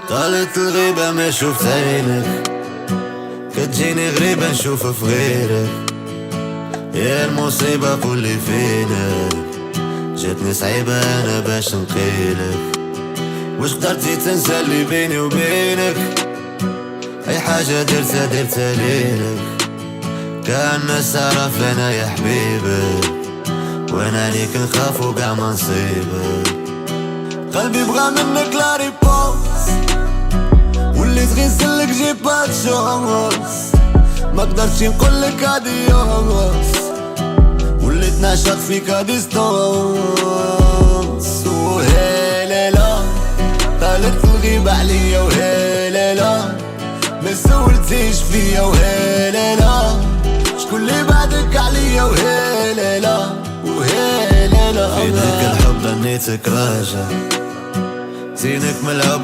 طالت الغيبة ما شفت عينك، كتجيني غريبة نشوف في غيرك. يا المصيبة كل فينا، جاتني صعيبة انا باش نقيلك. واش قدرتي تنسى اللي بيني وبينك؟ اي حاجة درتها ليلك. كان الناس عرف انا يا حبيبي، وانا ليك نخاف وقع ما نصيبك. قلبي بغى منك لا ريبونس، وليت غير نسلك جي با تشونس. ما قدرتش نقولك اديوس، وليت نعشق فيك ديستونس. وهيلالا طالت الغيبة عليا، وهيلالا ما سولتيش فيا، وهيلالا شكون اللي بعدك عليا، وهيلالا وهيلالا. فينك الحب ظنيتك راجع، زينك ملعب